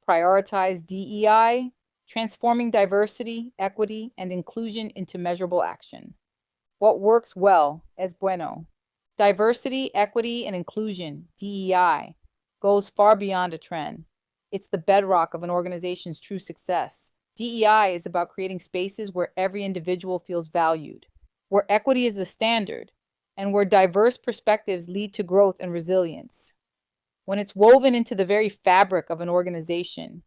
prioritize DEI, transforming diversity, equity, and inclusion into measurable action. What works well es bueno. Diversity, equity, and inclusion, DEI, goes far beyond a trend. It's the bedrock of an organization's true success. DEI is about creating spaces where every individual feels valued, where equity is the standard, and where diverse perspectives lead to growth and resilience. When it's woven into the very fabric of an organization,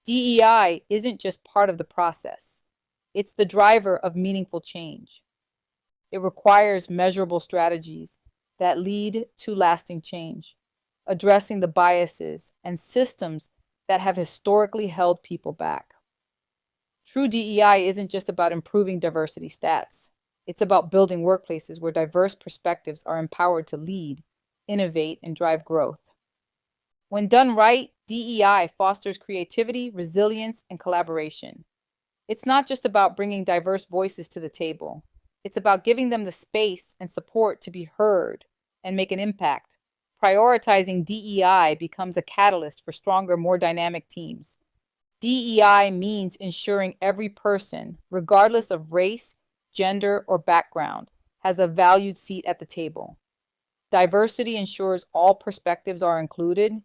DEI isn't just part of the process. It's the driver of meaningful change. It requires measurable strategies that lead to lasting change, addressing the biases and systems that have historically held people back. True DEI isn't just about improving diversity stats. It's about building workplaces where diverse perspectives are empowered to lead, innovate, and drive growth. When done right, DEI fosters creativity, resilience, and collaboration. It's not just about bringing diverse voices to the table. It's about giving them the space and support to be heard and make an impact. Prioritizing DEI becomes a catalyst for stronger, more dynamic teams. DEI means ensuring every person, regardless of race, gender, or background, has a valued seat at the table. Diversity ensures all perspectives are included.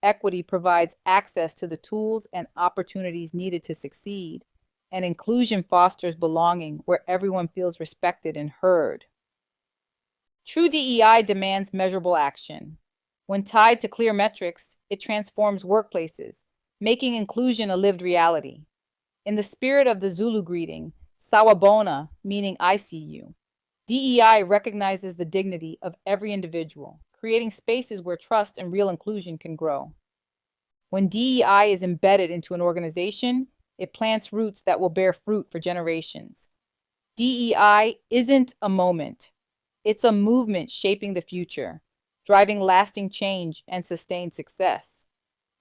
Equity provides access to the tools and opportunities needed to succeed. And inclusion fosters belonging where everyone feels respected and heard. True DEI demands measurable action. When tied to clear metrics, it transforms workplaces, making inclusion a lived reality. In the spirit of the Zulu greeting, Sawubona, meaning I see you, DEI recognizes the dignity of every individual, creating spaces where trust and real inclusion can grow. When DEI is embedded into an organization, it plants roots that will bear fruit for generations. DEI isn't a moment. It's a movement shaping the future, driving lasting change and sustained success.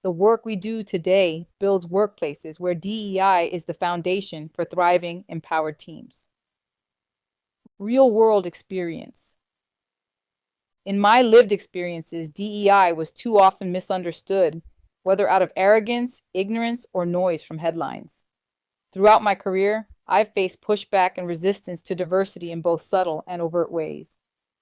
The work we do today builds workplaces where DEI is the foundation for thriving, empowered teams. Real-world experience. In my lived experiences, DEI was too often misunderstood, whether out of arrogance, ignorance, or noise from headlines. Throughout my career, I've faced pushback and resistance to diversity in both subtle and overt ways,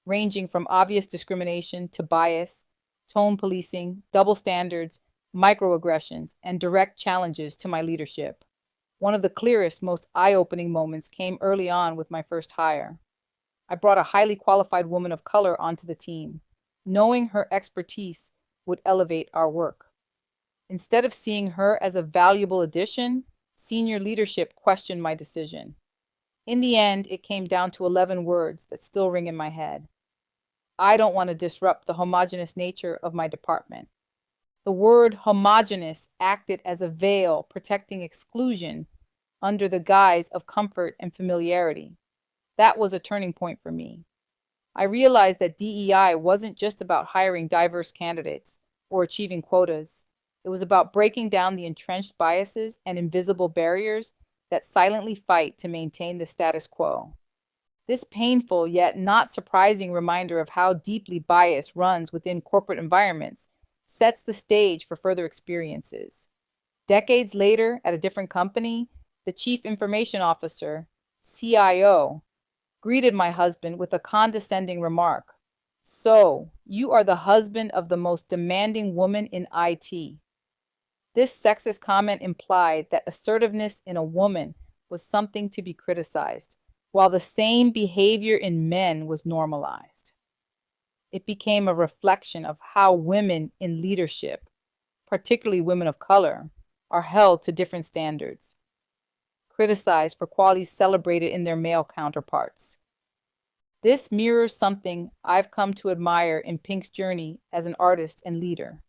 ranging from obvious discrimination to bias, tone policing, double standards, microaggressions, and direct challenges to my leadership. One of the clearest, most eye-opening moments came early on with my first hire. I brought a highly qualified woman of color onto the team, knowing her expertise would elevate our work. Instead of seeing her as a valuable addition, senior leadership questioned my decision. In the end, it came down to 11 words that still ring in my head. I don't want to disrupt the homogeneous nature of my department. The word homogeneous acted as a veil protecting exclusion under the guise of comfort and familiarity. That was a turning point for me. I realized that DEI wasn't just about hiring diverse candidates or achieving quotas. It was about breaking down the entrenched biases and invisible barriers that silently fight to maintain the status quo. This painful yet not surprising reminder of how deeply bias runs within corporate environments sets the stage for further experiences. Decades later, at a different company, the Chief Information Officer, CIO, greeted my husband with a condescending remark. "So, you are the husband of the most demanding woman in IT." This sexist comment implied that assertiveness in a woman was something to be criticized, while the same behavior in men was normalized. It became a reflection of how women in leadership, particularly women of color, are held to different standards, criticized for qualities celebrated in their male counterparts. This mirrors something I've come to admire in Pink's journey as an artist and leader.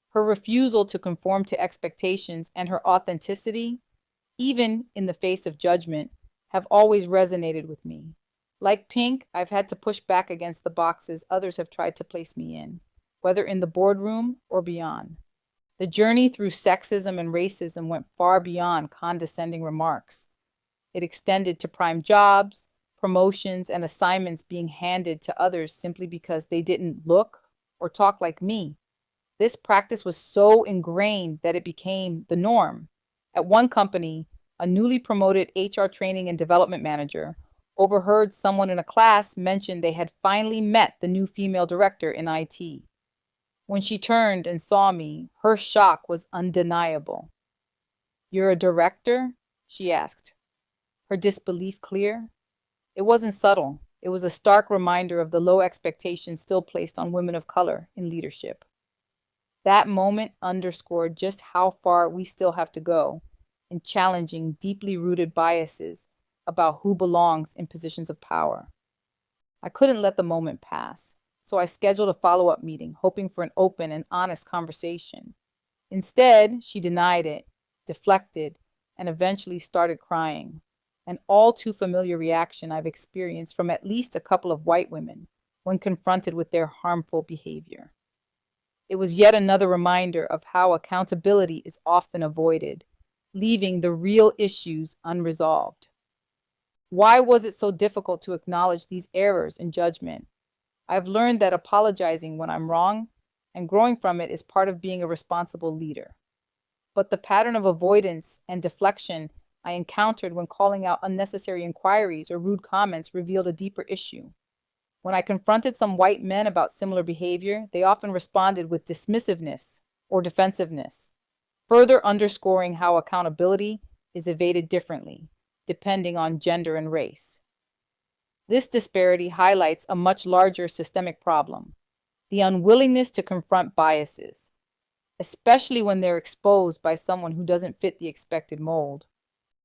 Her refusal to conform to expectations and her authenticity, even in the face of judgment, have always resonated with me. Like Pink, I've had to push back against the boxes others have tried to place me in, whether in the boardroom or beyond. The journey through sexism and racism went far beyond condescending remarks. It extended to prime jobs, promotions, and assignments being handed to others simply because they didn't look or talk like me. This practice was so ingrained that it became the norm. At one company, a newly promoted HR training and development manager overheard someone in a class mention they had finally met the new female director in IT. When she turned and saw me, her shock was undeniable. "You're a director?" she asked, her disbelief clear. It wasn't subtle. It was a stark reminder of the low expectations still placed on women of color in leadership. That moment underscored just how far we still have to go in challenging deeply rooted biases about who belongs in positions of power. I couldn't let the moment pass, so I scheduled a follow-up meeting, hoping for an open and honest conversation. Instead, she denied it, deflected, and eventually started crying, an all too familiar reaction I've experienced from at least a couple of white women when confronted with their harmful behavior. It was yet another reminder of how accountability is often avoided, leaving the real issues unresolved. Why was it so difficult to acknowledge these errors in judgment? I've learned that apologizing when I'm wrong and growing from it is part of being a responsible leader. But the pattern of avoidance and deflection I encountered when calling out unnecessary inquiries or rude comments revealed a deeper issue. When I confronted some white men about similar behavior, they often responded with dismissiveness or defensiveness, further underscoring how accountability is evaded differently, depending on gender and race. This disparity highlights a much larger systemic problem: the unwillingness to confront biases, especially when they're exposed by someone who doesn't fit the expected mold.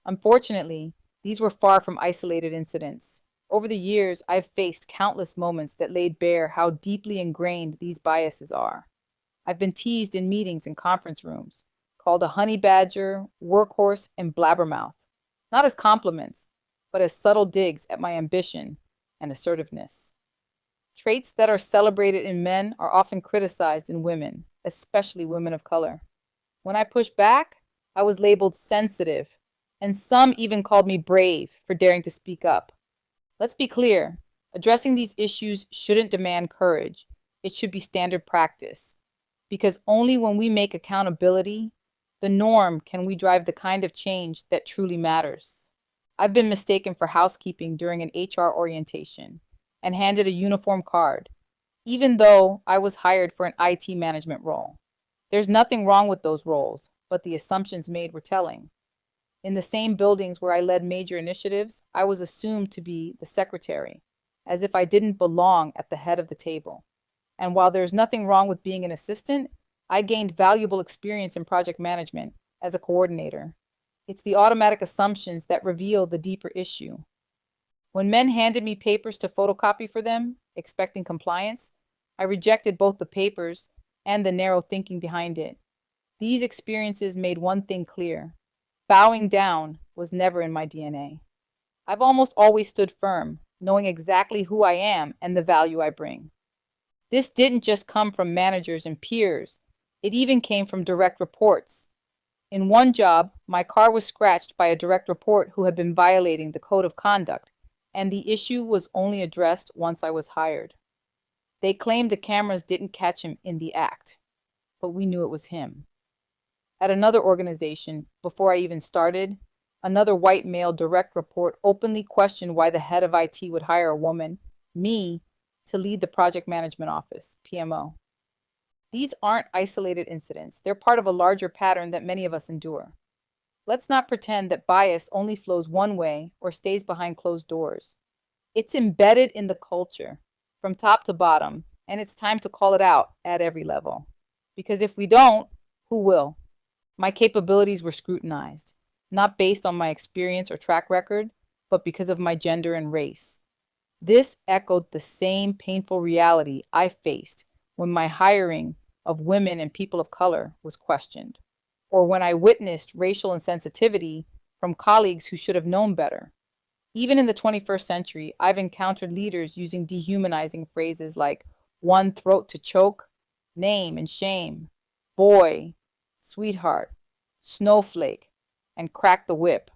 Unfortunately, these were far from isolated incidents. Over the years, I've faced countless moments that laid bare how deeply ingrained these biases are. I've been teased in meetings and conference rooms, called a honey badger, workhorse, and blabbermouth, not as compliments, but as subtle digs at my ambition and assertiveness. Traits that are celebrated in men are often criticized in women, especially women of color. When I pushed back, I was labeled sensitive, and some even called me brave for daring to speak up. Let's be clear, addressing these issues shouldn't demand courage. It should be standard practice. Because only when we make accountability the norm can we drive the kind of change that truly matters. I've been mistaken for housekeeping during an HR orientation and handed a uniform card, even though I was hired for an IT management role. There's nothing wrong with those roles, but the assumptions made were telling. In the same buildings where I led major initiatives, I was assumed to be the secretary, as if I didn't belong at the head of the table. And while there's nothing wrong with being an assistant, I gained valuable experience in project management as a coordinator. It's the automatic assumptions that reveal the deeper issue. When men handed me papers to photocopy for them, expecting compliance, I rejected both the papers and the narrow thinking behind it. These experiences made one thing clear: bowing down was never in my DNA. I've almost always stood firm, knowing exactly who I am and the value I bring. This didn't just come from managers and peers. It even came from direct reports. In one job, my car was scratched by a direct report who had been violating the code of conduct, and the issue was only addressed once I was hired. They claimed the cameras didn't catch him in the act, but we knew it was him. At another organization, before I even started, another white male direct report openly questioned why the head of IT would hire a woman, me, to lead the project management office, PMO. These aren't isolated incidents. They're part of a larger pattern that many of us endure. Let's not pretend that bias only flows one way or stays behind closed doors. It's embedded in the culture, from top to bottom, and it's time to call it out at every level. Because if we don't, who will? My capabilities were scrutinized, not based on my experience or track record, but because of my gender and race. This echoed the same painful reality I faced when my hiring of women and people of color was questioned, or when I witnessed racial insensitivity from colleagues who should have known better. Even in the 21st century, I've encountered leaders using dehumanizing phrases like "one throat to choke," "name and shame," "boy," "sweetheart," "snowflake," and "crack the whip,"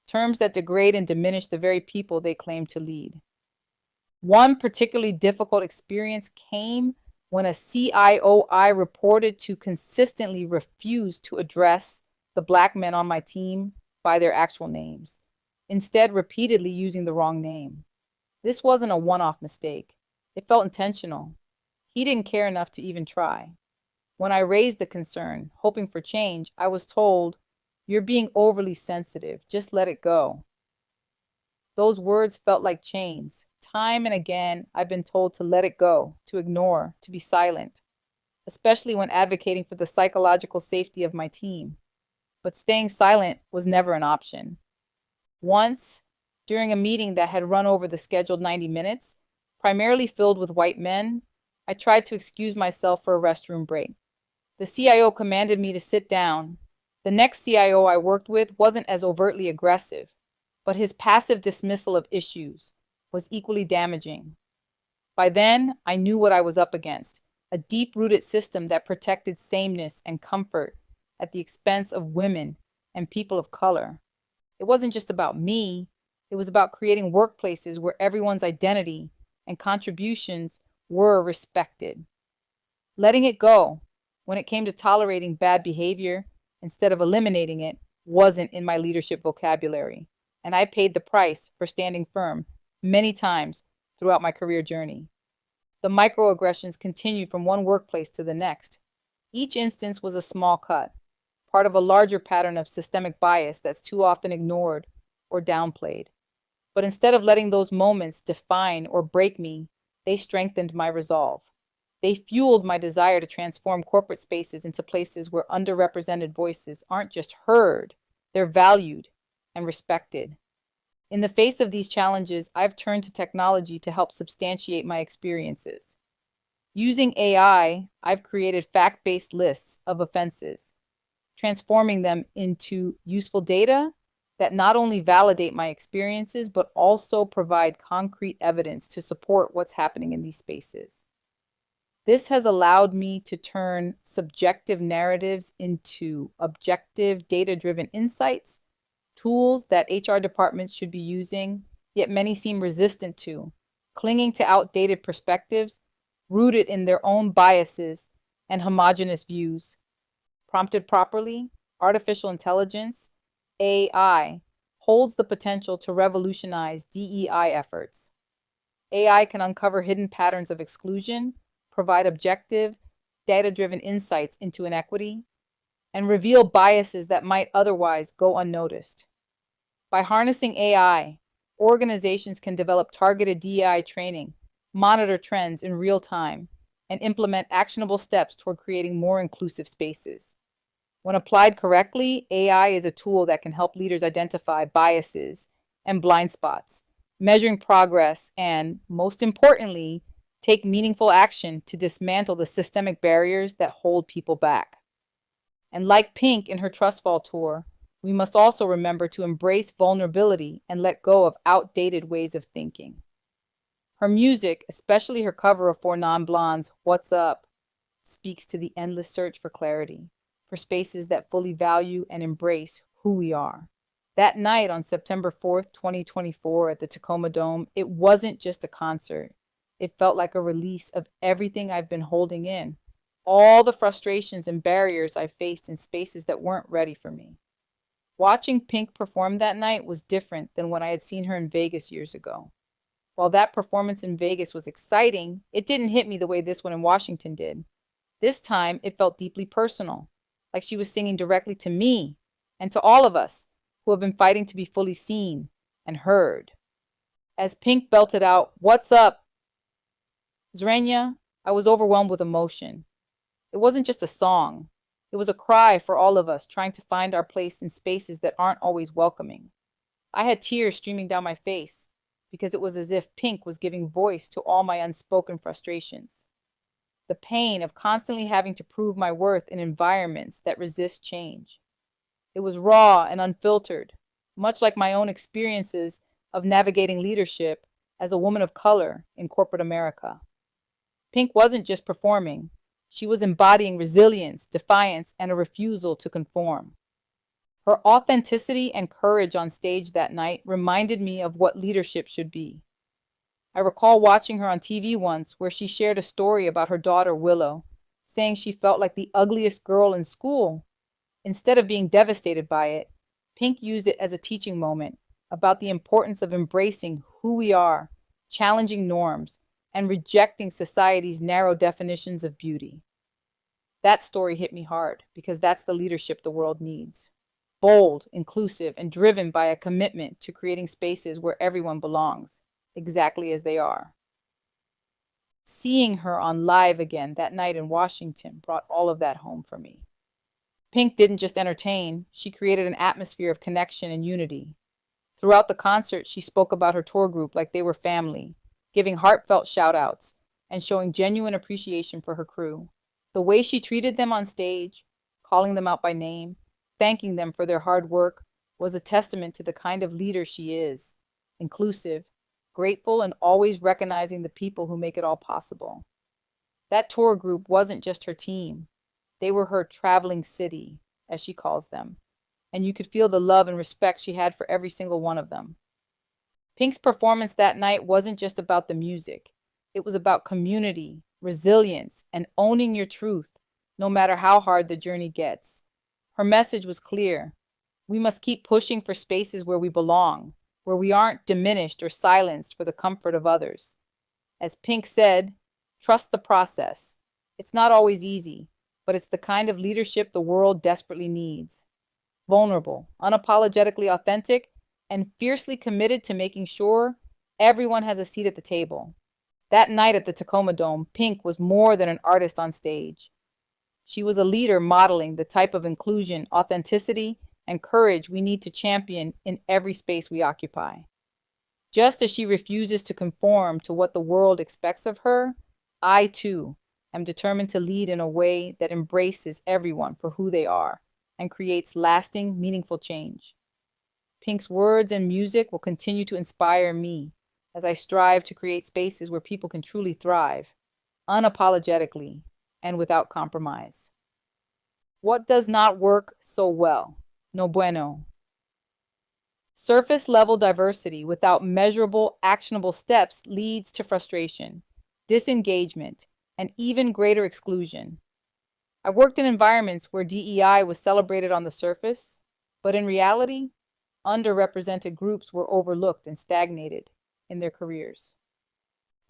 terms that degrade and diminish the very people they claim to lead. One particularly difficult experience came when a CIOI reported to consistently refuse to address the black men on my team by their actual names, instead repeatedly using the wrong name. This wasn't a one-off mistake. It felt intentional. He didn't care enough to even try. When I raised the concern, hoping for change, I was told, "You're being overly sensitive. Just let it go." Those words felt like chains. Time and again, I've been told to let it go, to ignore, to be silent, especially when advocating for the psychological safety of my team. But staying silent was never an option. Once, during a meeting that had run over the scheduled 90 minutes, primarily filled with white men, I tried to excuse myself for a restroom break. The CIO commanded me to sit down. The next CIO I worked with wasn't as overtly aggressive, but his passive dismissal of issues was equally damaging. By then, I knew what I was up against, a deep-rooted system that protected sameness and comfort at the expense of women and people of color. It wasn't just about me, it was about creating workplaces where everyone's identity and contributions were respected. Letting it go, when it came to tolerating bad behavior instead of eliminating it, wasn't in my leadership vocabulary, and I paid the price for standing firm many times throughout my career journey. The microaggressions continued from one workplace to the next. Each instance was a small cut, part of a larger pattern of systemic bias that's too often ignored or downplayed. But instead of letting those moments define or break me, they strengthened my resolve. They fueled my desire to transform corporate spaces into places where underrepresented voices aren't just heard, they're valued and respected. In the face of these challenges, I've turned to technology to help substantiate my experiences. Using AI, I've created fact-based lists of offenses, transforming them into useful data that not only validate my experiences, but also provide concrete evidence to support what's happening in these spaces. This has allowed me to turn subjective narratives into objective, data-driven insights, tools that HR departments should be using, yet many seem resistant to, clinging to outdated perspectives rooted in their own biases and homogeneous views. Prompted properly, artificial intelligence, AI, holds the potential to revolutionize DEI efforts. AI can uncover hidden patterns of exclusion, provide objective, data-driven insights into inequity, and reveal biases that might otherwise go unnoticed. By harnessing AI, organizations can develop targeted DEI training, monitor trends in real time, and implement actionable steps toward creating more inclusive spaces. When applied correctly, AI is a tool that can help leaders identify biases and blind spots, measuring progress, and, most importantly, take meaningful action to dismantle the systemic barriers that hold people back. And like Pink in her Trust Fall tour, we must also remember to embrace vulnerability and let go of outdated ways of thinking. Her music, especially her cover of For Non-Blondes' What's Up, speaks to the endless search for clarity, for spaces that fully value and embrace who we are. That night on September 4th, 2024 at the Tacoma Dome, it wasn't just a concert. It felt like a release of everything I've been holding in, all the frustrations and barriers I faced in spaces that weren't ready for me. Watching Pink perform that night was different than when I had seen her in Vegas years ago. While that performance in Vegas was exciting, it didn't hit me the way this one in Washington did. This time, it felt deeply personal, like she was singing directly to me and to all of us who have been fighting to be fully seen and heard. As Pink belted out, "What's up, Zrenya?" I was overwhelmed with emotion. It wasn't just a song. It was a cry for all of us trying to find our place in spaces that aren't always welcoming. I had tears streaming down my face because it was as if Pink was giving voice to all my unspoken frustrations. The pain of constantly having to prove my worth in environments that resist change. It was raw and unfiltered, much like my own experiences of navigating leadership as a woman of color in corporate America. Pink wasn't just performing. She was embodying resilience, defiance, and a refusal to conform. Her authenticity and courage on stage that night reminded me of what leadership should be. I recall watching her on TV once where she shared a story about her daughter Willow, saying she felt like the ugliest girl in school. Instead of being devastated by it, Pink used it as a teaching moment about the importance of embracing who we are, challenging norms, and rejecting society's narrow definitions of beauty. That story hit me hard because that's the leadership the world needs. Bold, inclusive, and driven by a commitment to creating spaces where everyone belongs, exactly as they are. Seeing her on Live again that night in Washington brought all of that home for me. Pink didn't just entertain, she created an atmosphere of connection and unity. Throughout the concert, she spoke about her tour group like they were family, giving heartfelt shout-outs and showing genuine appreciation for her crew. The way she treated them on stage, calling them out by name, thanking them for their hard work, was a testament to the kind of leader she is: inclusive, grateful, and always recognizing the people who make it all possible. That tour group wasn't just her team. They were her traveling city, as she calls them, and you could feel the love and respect she had for every single one of them. Pink's performance that night wasn't just about the music. It was about community, resilience, and owning your truth, no matter how hard the journey gets. Her message was clear. We must keep pushing for spaces where we belong, where we aren't diminished or silenced for the comfort of others. As Pink said, trust the process. It's not always easy, but it's the kind of leadership the world desperately needs. Vulnerable, unapologetically authentic, and fiercely committed to making sure everyone has a seat at the table. That night at the Tacoma Dome, Pink was more than an artist on stage. She was a leader modeling the type of inclusion, authenticity, and courage we need to champion in every space we occupy. Just as she refuses to conform to what the world expects of her, I too am determined to lead in a way that embraces everyone for who they are and creates lasting, meaningful change. Pink's words and music will continue to inspire me as I strive to create spaces where people can truly thrive, unapologetically and without compromise. What does not work so well? No bueno. Surface level diversity without measurable, actionable steps leads to frustration, disengagement, and even greater exclusion. I've worked in environments where DEI was celebrated on the surface, but in reality, underrepresented groups were overlooked and stagnated in their careers.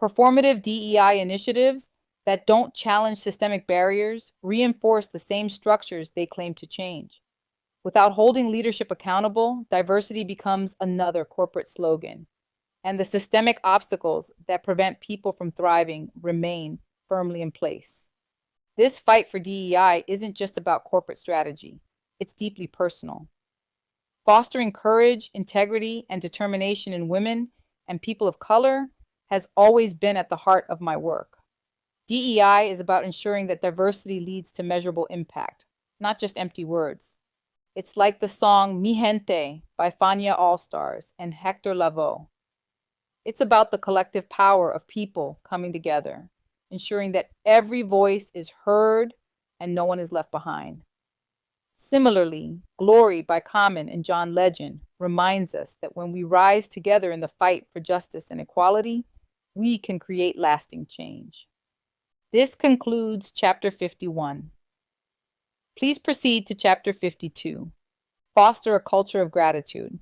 Performative DEI initiatives that don't challenge systemic barriers reinforce the same structures they claim to change. Without holding leadership accountable, diversity becomes another corporate slogan, and the systemic obstacles that prevent people from thriving remain firmly in place. This fight for DEI isn't just about corporate strategy, it's deeply personal. Fostering courage, integrity, and determination in women and people of color has always been at the heart of my work. DEI is about ensuring that diversity leads to measurable impact, not just empty words. It's like the song Mi Gente by Fania All-Stars and Hector Lavoe. It's about the collective power of people coming together, ensuring that every voice is heard and no one is left behind. Similarly, Glory by Common and John Legend reminds us that when we rise together in the fight for justice and equality, we can create lasting change. This concludes Chapter 51. Please proceed to Chapter 52. Foster a culture of gratitude.